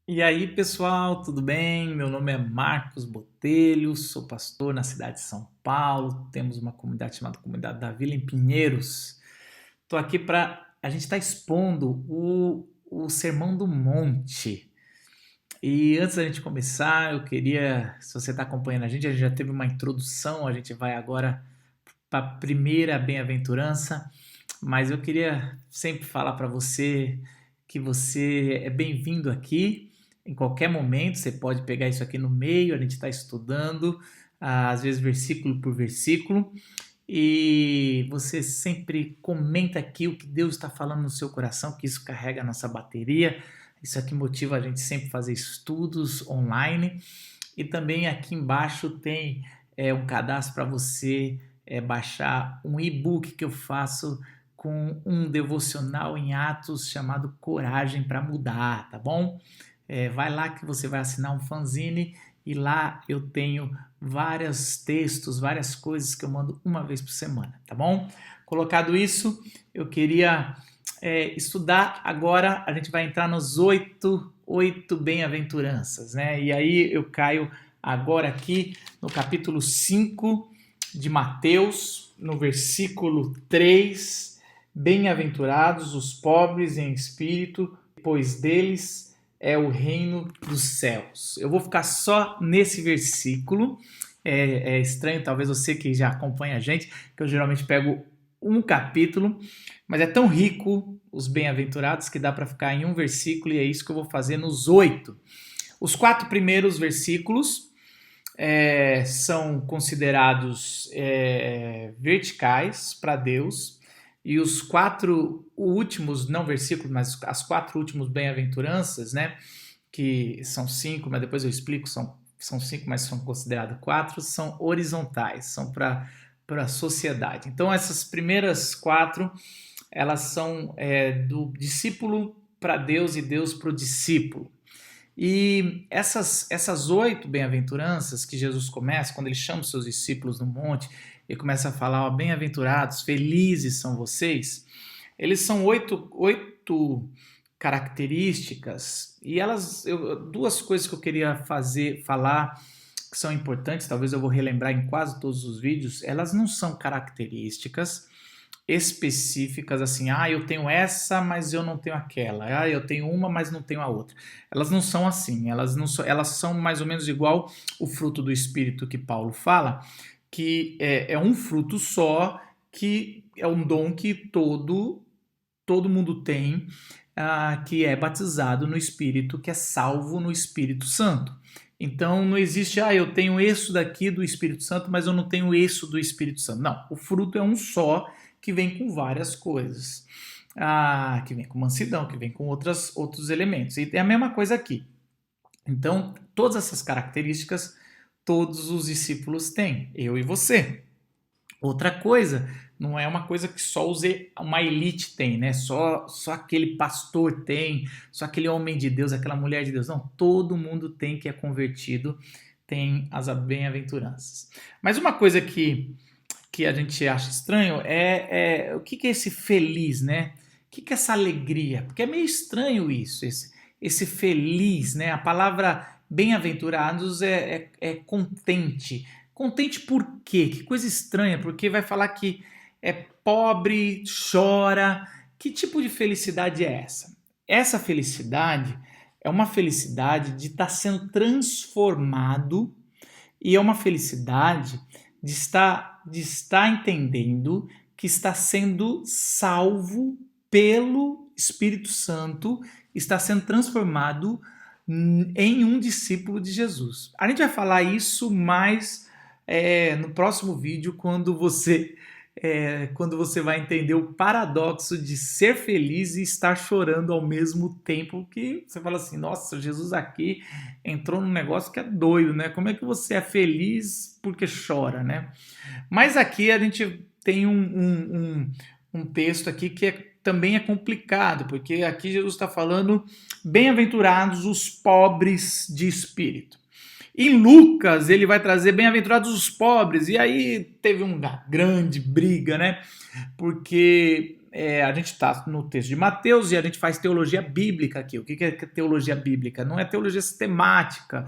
E aí, pessoal, tudo bem? Meu nome é Marcos Botelho, sou pastor na cidade de São Paulo. Temos uma comunidade chamada Comunidade da Vila em Pinheiros. Estou aqui para a gente estar expondo o Sermão do Monte. E antes da gente começar, eu queria, se você está acompanhando a gente já teve uma introdução, a gente vai agora para a primeira bem-aventurança, mas eu queria sempre falar para você que você é bem-vindo aqui. Em qualquer momento, você pode pegar isso aqui no meio, a gente está estudando, às vezes versículo por versículo, e você sempre comenta aqui o que Deus está falando no seu coração, que isso carrega a nossa bateria. Isso aqui motiva a gente sempre a fazer estudos online. E também aqui embaixo tem um cadastro para você baixar um e-book que eu faço com um devocional em Atos chamado Coragem para Mudar, tá bom? Vai lá que você vai assinar um fanzine e lá eu tenho vários textos, várias coisas que eu mando uma vez por semana, tá bom? Colocado isso, eu queria estudar agora. A gente vai entrar nos oito bem-aventuranças, né? E aí eu caio agora aqui no capítulo 5 de Mateus, no versículo 3. Bem-aventurados os pobres em espírito, pois deles é o reino dos céus. Eu vou ficar só nesse versículo. É estranho, talvez você que já acompanha a gente, que eu geralmente pego um capítulo, mas é tão rico os bem-aventurados que dá para ficar em um versículo, e é isso que eu vou fazer nos 8. Os 4 primeiros versículos são considerados verticais para Deus, e os 4 últimos, não versículos, mas as 4 últimas bem-aventuranças, né, que são 5, mas depois eu explico, são 5, mas são considerados 4, são horizontais, são para a sociedade. Então essas primeiras 4, elas são do discípulo para Deus e Deus para o discípulo. E essas 8 bem-aventuranças que Jesus começa, quando ele chama os seus discípulos no monte, ele começa a falar, ó, bem-aventurados, felizes são vocês. Eles são oito características, e duas coisas que eu queria falar, que são importantes, talvez eu vou relembrar em quase todos os vídeos. Elas não são características específicas, assim, eu tenho essa, mas eu não tenho aquela, eu tenho uma, mas não tenho a outra. Elas não são assim, elas são mais ou menos igual o fruto do Espírito que Paulo fala, que é um fruto só, que é um dom que todo mundo tem, que é batizado no Espírito, que é salvo no Espírito Santo. Então não existe, eu tenho isso daqui do Espírito Santo, mas eu não tenho isso do Espírito Santo. Não, o fruto é um só, que vem com várias coisas. Que vem com mansidão, que vem com outros elementos. E é a mesma coisa aqui. Então, todas essas características, todos os discípulos têm, eu e você. Outra coisa, não é uma coisa que só uma elite tem, né? Só aquele pastor tem, só aquele homem de Deus, aquela mulher de Deus. Não, todo mundo tem, que é convertido, tem as bem-aventuranças. Mas uma coisa que a gente acha estranho o que é esse feliz, né? O que é essa alegria? Porque é meio estranho isso, esse feliz, né? A palavra bem-aventurados é contente. Contente por quê? Que coisa estranha, porque vai falar que é pobre, chora. Que tipo de felicidade é essa? Essa felicidade é uma felicidade de estar sendo transformado, e é uma felicidade de estar entendendo que está sendo salvo pelo Espírito Santo, está sendo transformado em um discípulo de Jesus. A gente vai falar isso mais no próximo vídeo, quando você vai entender o paradoxo de ser feliz e estar chorando ao mesmo tempo, que você fala assim, nossa, Jesus aqui entrou num negócio que é doido, né? Como é que você é feliz porque chora, né? Mas aqui a gente tem um texto aqui que também é complicado, porque aqui Jesus está falando, bem-aventurados os pobres de espírito. Em Lucas, ele vai trazer bem-aventurados os pobres, e aí teve uma grande briga, né? Porque a gente está no texto de Mateus e a gente faz teologia bíblica aqui. O que é teologia bíblica? Não é teologia sistemática.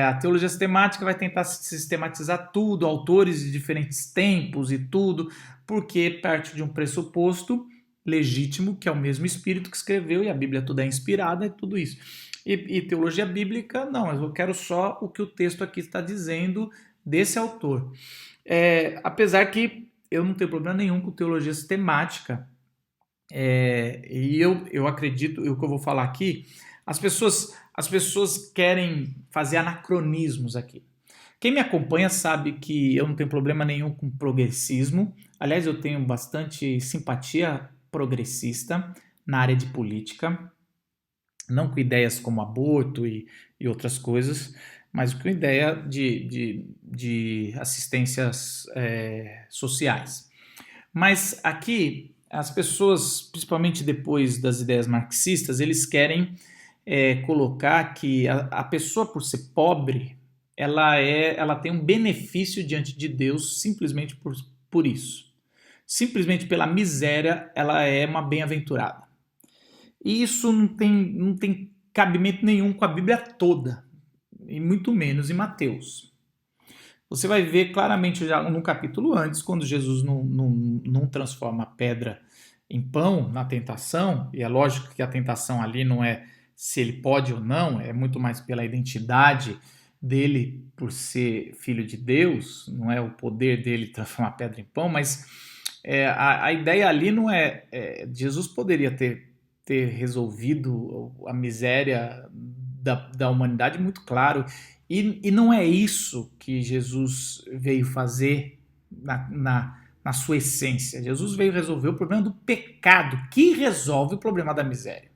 A teologia sistemática vai tentar sistematizar tudo, autores de diferentes tempos e tudo, porque parte de um pressuposto legítimo, que é o mesmo Espírito que escreveu, e a Bíblia toda é inspirada e tudo isso. E teologia bíblica, não, eu quero só o que o texto aqui está dizendo desse autor. Apesar que eu não tenho problema nenhum com teologia sistemática, e eu acredito, o que eu vou falar aqui, as pessoas querem fazer anacronismos aqui. Quem me acompanha sabe que eu não tenho problema nenhum com progressismo. Aliás, eu tenho bastante simpatia progressista na área de política, não com ideias como aborto e outras coisas, mas com ideia de assistências sociais. Mas aqui, as pessoas, principalmente depois das ideias marxistas, eles querem colocar que a pessoa, por ser pobre, ela tem um benefício diante de Deus simplesmente por isso. Simplesmente pela miséria, ela é uma bem-aventurada. E isso não tem cabimento nenhum com a Bíblia toda, e muito menos em Mateus. Você vai ver claramente já no capítulo antes, quando Jesus não transforma a pedra em pão na tentação, e é lógico que a tentação ali não é se ele pode ou não, é muito mais pela identidade dele por ser filho de Deus, não é o poder dele transformar a pedra em pão, mas a ideia ali não Jesus poderia ter resolvido a miséria da humanidade muito claro, e não é isso que Jesus veio fazer na sua essência. Jesus veio resolver o problema do pecado, que resolve o problema da miséria.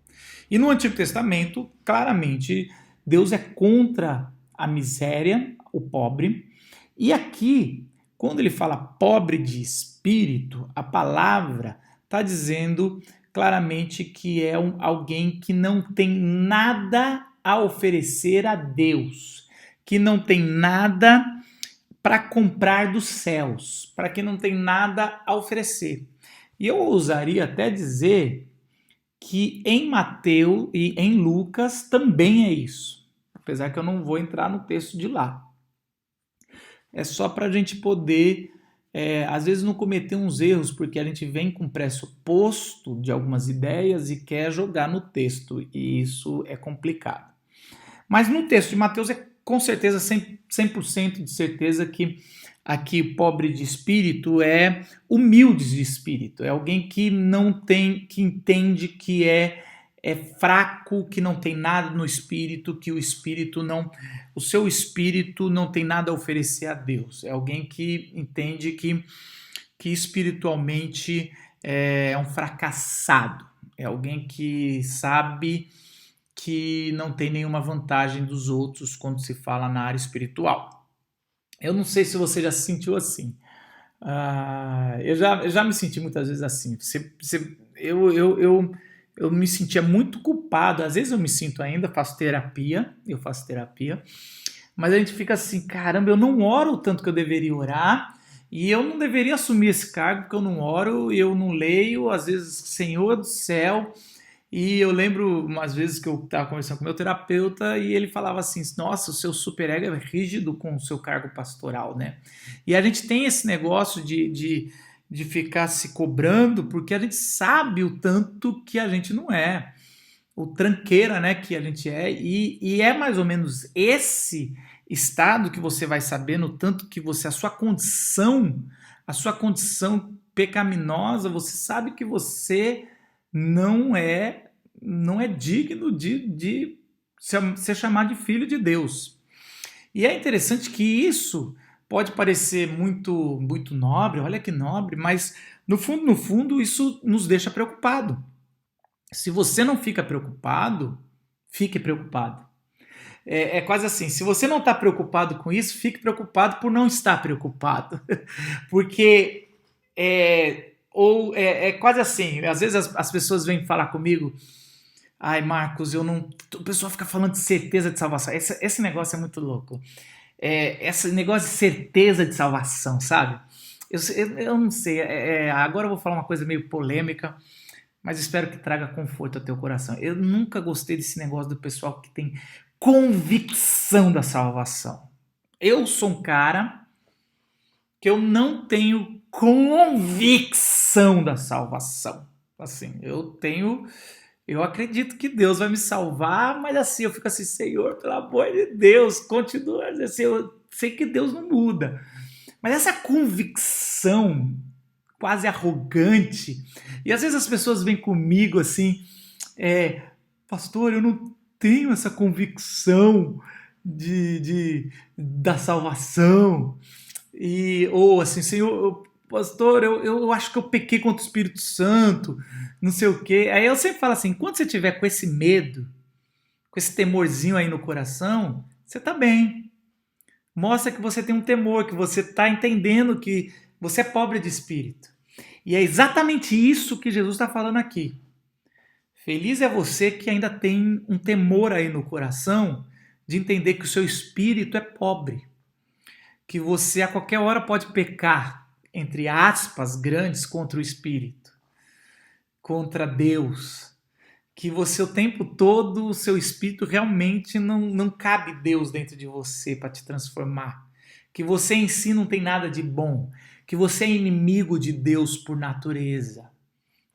E no Antigo Testamento, claramente, Deus é contra a miséria, o pobre. E aqui, quando ele fala pobre de espírito, a palavra está dizendo claramente que é alguém que não tem nada a oferecer a Deus, que não tem nada para comprar dos céus, para que não tem nada a oferecer. E eu ousaria até dizer que em Mateus e em Lucas também é isso, apesar que eu não vou entrar no texto de lá. É só para a gente poder, às vezes, não cometer uns erros, porque a gente vem com pressuposto de algumas ideias e quer jogar no texto, e isso é complicado. Mas no texto de Mateus é com certeza 100% de certeza que aqui pobre de espírito é humilde de espírito, é alguém que não tem, que entende que é fraco, que não tem nada no espírito, que o seu espírito não tem nada a oferecer a Deus. É alguém que entende que espiritualmente é um fracassado, é alguém que sabe que não tem nenhuma vantagem dos outros quando se fala na área espiritual. Eu não sei se você já se sentiu assim. Eu já me senti muitas vezes assim. Eu me sentia muito culpado. Às vezes eu me sinto ainda, eu faço terapia, mas a gente fica assim, caramba, eu não oro o tanto que eu deveria orar, e eu não deveria assumir esse cargo porque eu não oro, eu não leio, às vezes, Senhor do céu. E eu lembro umas vezes que eu estava conversando com o meu terapeuta e ele falava assim, nossa, o seu superego é rígido com o seu cargo pastoral, né? E a gente tem esse negócio de ficar se cobrando porque a gente sabe o tanto que a gente não é, o tranqueira, né, que a gente é, e é mais ou menos esse estado que você vai saber no tanto que você, a sua condição pecaminosa, você sabe que você não é digno de ser chamado de filho de Deus. E é interessante que isso pode parecer muito nobre, olha que nobre, mas no fundo isso nos deixa preocupado. Se você não fica preocupado, fique preocupado. É quase assim, se você não está preocupado com isso, fique preocupado por não estar preocupado. Porque é quase assim, às vezes as pessoas vêm falar comigo, ai Marcos, o pessoal fica falando de certeza de salvação, esse negócio é muito louco, esse negócio de certeza de salvação, sabe? Eu não sei, agora eu vou falar uma coisa meio polêmica, mas espero que traga conforto ao teu coração. Eu nunca gostei desse negócio do pessoal que tem convicção da salvação. Eu sou um cara que eu não tenho convicção da salvação. Assim, eu acredito que Deus vai me salvar, mas assim, eu fico assim, Senhor, pelo amor de Deus, continua, assim, eu sei que Deus não muda. Mas essa convicção quase arrogante, e às vezes as pessoas vêm comigo assim, pastor, eu não tenho essa convicção da salvação, ou assim, Senhor, pastor, eu acho que eu pequei contra o Espírito Santo, não sei o quê. Aí eu sempre falo assim, quando você tiver com esse medo, com esse temorzinho aí no coração, você tá bem. Mostra que você tem um temor, que você está entendendo que você é pobre de espírito. E é exatamente isso que Jesus está falando aqui. Feliz é você que ainda tem um temor aí no coração de entender que o seu espírito é pobre. Que você a qualquer hora pode pecar, entre aspas, grandes contra o espírito, contra Deus. Que você o tempo todo, o seu espírito realmente não cabe Deus dentro de você para te transformar. Que você em si não tem nada de bom. Que você é inimigo de Deus por natureza.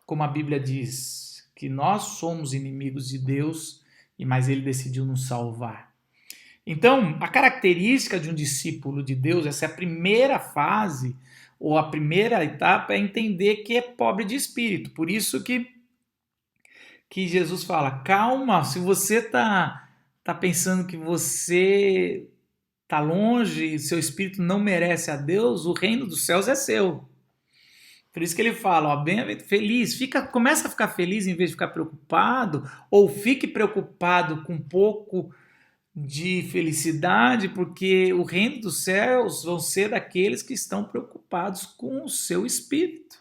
Como a Bíblia diz, que nós somos inimigos de Deus, mas Ele decidiu nos salvar. Então, a característica de um discípulo de Deus, essa é a primeira fase, ou a primeira etapa, é entender que é pobre de espírito. Por isso que Jesus fala, calma, se você tá pensando que você tá longe, seu espírito não merece a Deus, o reino dos céus é seu. Por isso que ele fala, ó, bem feliz, começa a ficar feliz em vez de ficar preocupado, ou fique preocupado com um pouco de felicidade, porque o reino dos céus vão ser daqueles que estão preocupados com o seu espírito.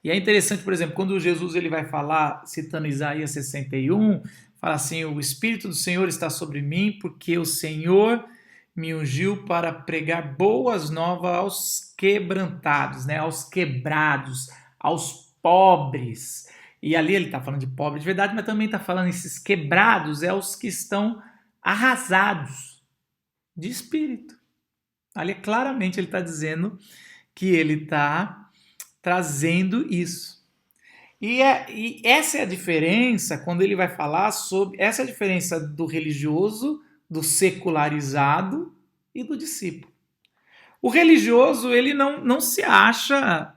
E é interessante, por exemplo, quando Jesus ele vai falar, citando Isaías 61, fala assim, o Espírito do Senhor está sobre mim, porque o Senhor me ungiu para pregar boas novas aos quebrantados, né? Aos quebrados, aos pobres. E ali ele está falando de pobre de verdade, mas também está falando esses quebrados, os que estão arrasados de espírito. Ali claramente ele está dizendo que ele está trazendo isso. E essa é a diferença quando ele vai falar sobre essa é a diferença do religioso, do secularizado e do discípulo. O religioso ele não se acha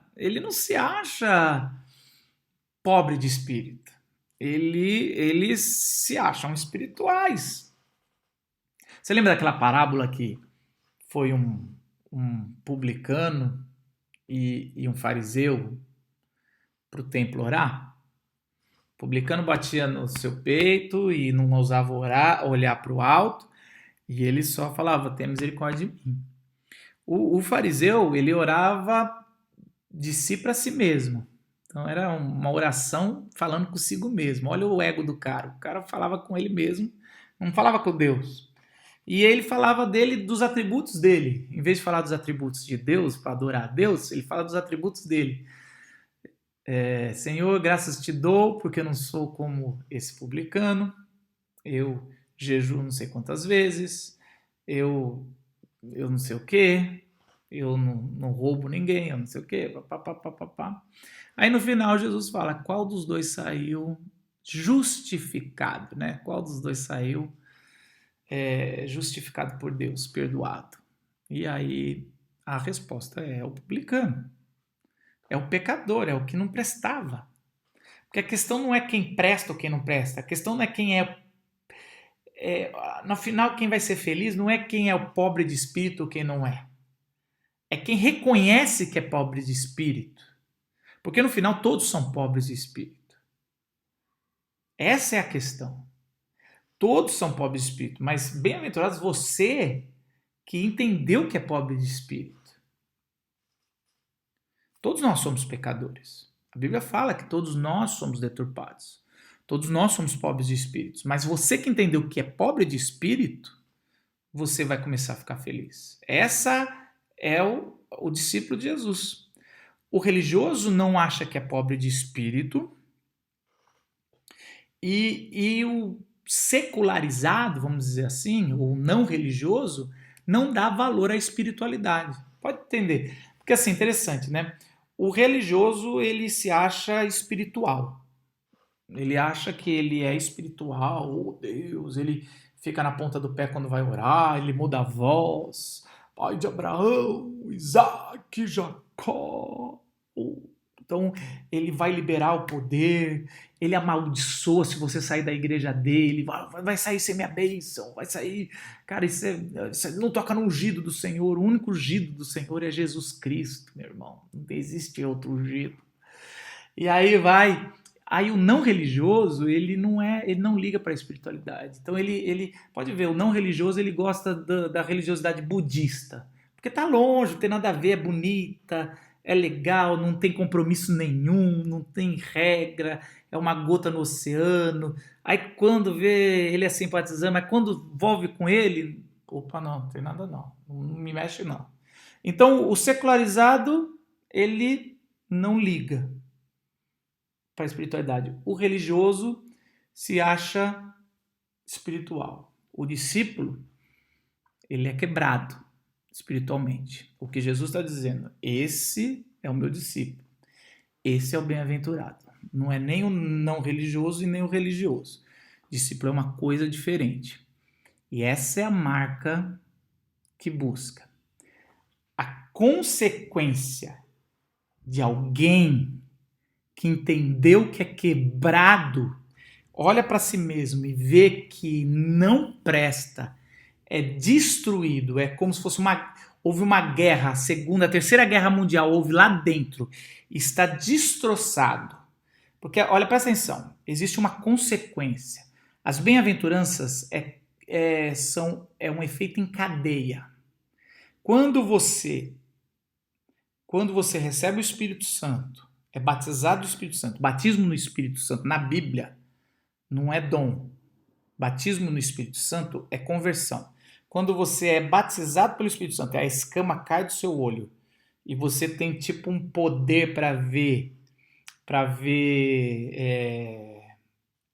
pobre de espírito. Eles se acham espirituais. Você lembra daquela parábola que foi um publicano e um fariseu para o templo orar? O publicano batia no seu peito e não ousava olhar para o alto, e ele só falava, tenha misericórdia de mim. O fariseu, ele orava de si para si mesmo. Então era uma oração falando consigo mesmo. Olha o ego do cara. O cara falava com ele mesmo, não falava com Deus. E ele falava dos atributos dele. Em vez de falar dos atributos de Deus, para adorar a Deus, ele fala dos atributos dele. Senhor, graças te dou, porque eu não sou como esse publicano. Eu jejuo não sei quantas vezes. Eu não sei o quê. Eu não roubo ninguém, eu não sei o quê. Aí no final Jesus fala, qual dos dois saiu justificado, né? Qual dos dois saiu justificado por Deus, perdoado? E aí a resposta é o publicano. É o pecador, é o que não prestava. Porque a questão não é quem presta ou quem não presta. A questão não é quem no final, quem vai ser feliz não é quem é o pobre de espírito ou quem não é. É quem reconhece que é pobre de espírito. Porque no final todos são pobres de espírito. Essa é a questão. Todos são pobres de espírito, mas bem-aventurados você que entendeu que é pobre de espírito. Todos nós somos pecadores. A Bíblia fala que todos nós somos deturpados. Todos nós somos pobres de espíritos. Mas você que entendeu que é pobre de espírito, você vai começar a ficar feliz. Essa é o discípulo de Jesus. O religioso não acha que é pobre de espírito, e o secularizado, vamos dizer assim, ou não religioso, não dá valor à espiritualidade. Pode entender. Porque assim, interessante, né? O religioso, ele se acha espiritual. Ele acha que ele é espiritual, oh Deus, ele fica na ponta do pé quando vai orar, ele muda a voz, pai de Abraão, Isaac, Jacó. Então ele vai liberar o poder, ele amaldiçoa se você sair da igreja dele, vai sair sem minha bênção, vai sair. Cara, isso não toca no ungido do Senhor, o único ungido do Senhor é Jesus Cristo, meu irmão, não existe outro ungido. E aí vai. Aí o não religioso, ele não liga para a espiritualidade. Então ele pode ver, o não religioso ele gosta da religiosidade budista, porque tá longe, não tem nada a ver, é bonita, é legal, não tem compromisso nenhum, não tem regra, é uma gota no oceano. Aí quando vê, ele é simpatizante, mas quando envolve com ele, opa, não tem nada não me mexe não. Então o secularizado, ele não liga para a espiritualidade. O religioso se acha espiritual. O discípulo, ele é quebrado espiritualmente. O que Jesus está dizendo, esse é o meu discípulo. Esse é o bem-aventurado. Não é nem o não religioso e nem o religioso. Discípulo é uma coisa diferente. E essa é a marca que busca. A consequência de alguém que entendeu que é quebrado, olha para si mesmo e vê que não presta, é destruído, é como se fosse houve uma guerra, a segunda, a terceira guerra mundial, houve lá dentro, está destroçado. Porque, olha, presta atenção, existe uma consequência. As bem-aventuranças é um efeito em cadeia. Quando você recebe o Espírito Santo, é batizado no Espírito Santo. Batismo no Espírito Santo, na Bíblia, não é dom. Batismo no Espírito Santo é conversão. Quando você é batizado pelo Espírito Santo, a escama cai do seu olho e você tem tipo um poder para ver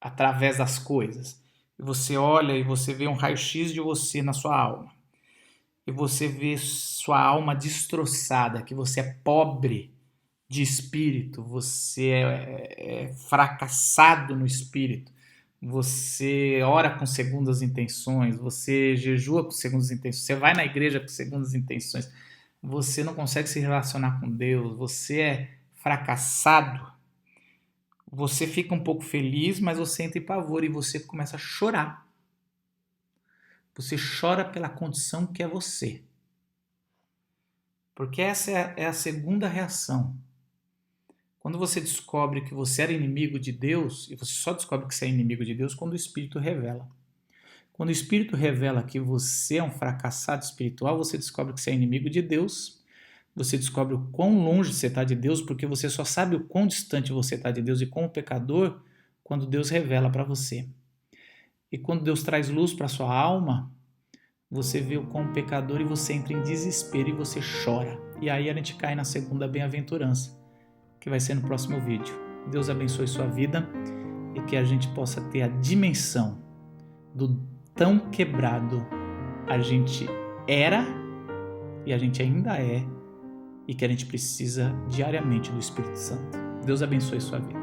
através das coisas. E você olha e você vê um raio-x de você na sua alma. E você vê sua alma destroçada, que você é pobre de espírito, você é fracassado no espírito, você ora com segundas intenções, você jejua com segundas intenções, você vai na igreja com segundas intenções, você não consegue se relacionar com Deus, você é fracassado, você fica um pouco feliz, mas você entra em pavor e você começa a chorar. Você chora pela condição que é você. Porque essa é a segunda reação. Quando você descobre que você era inimigo de Deus, e você só descobre que você é inimigo de Deus quando o Espírito revela. Quando o Espírito revela que você é um fracassado espiritual, você descobre que você é inimigo de Deus, você descobre o quão longe você está de Deus, porque você só sabe o quão distante você está de Deus e como pecador quando Deus revela para você. E quando Deus traz luz para sua alma, você vê o quão pecador e você entra em desespero e você chora. E aí a gente cai na segunda bem-aventurança, que vai ser no próximo vídeo. Deus abençoe sua vida e que a gente possa ter a dimensão do tão quebrado a gente era e a gente ainda é e que a gente precisa diariamente do Espírito Santo. Deus abençoe sua vida.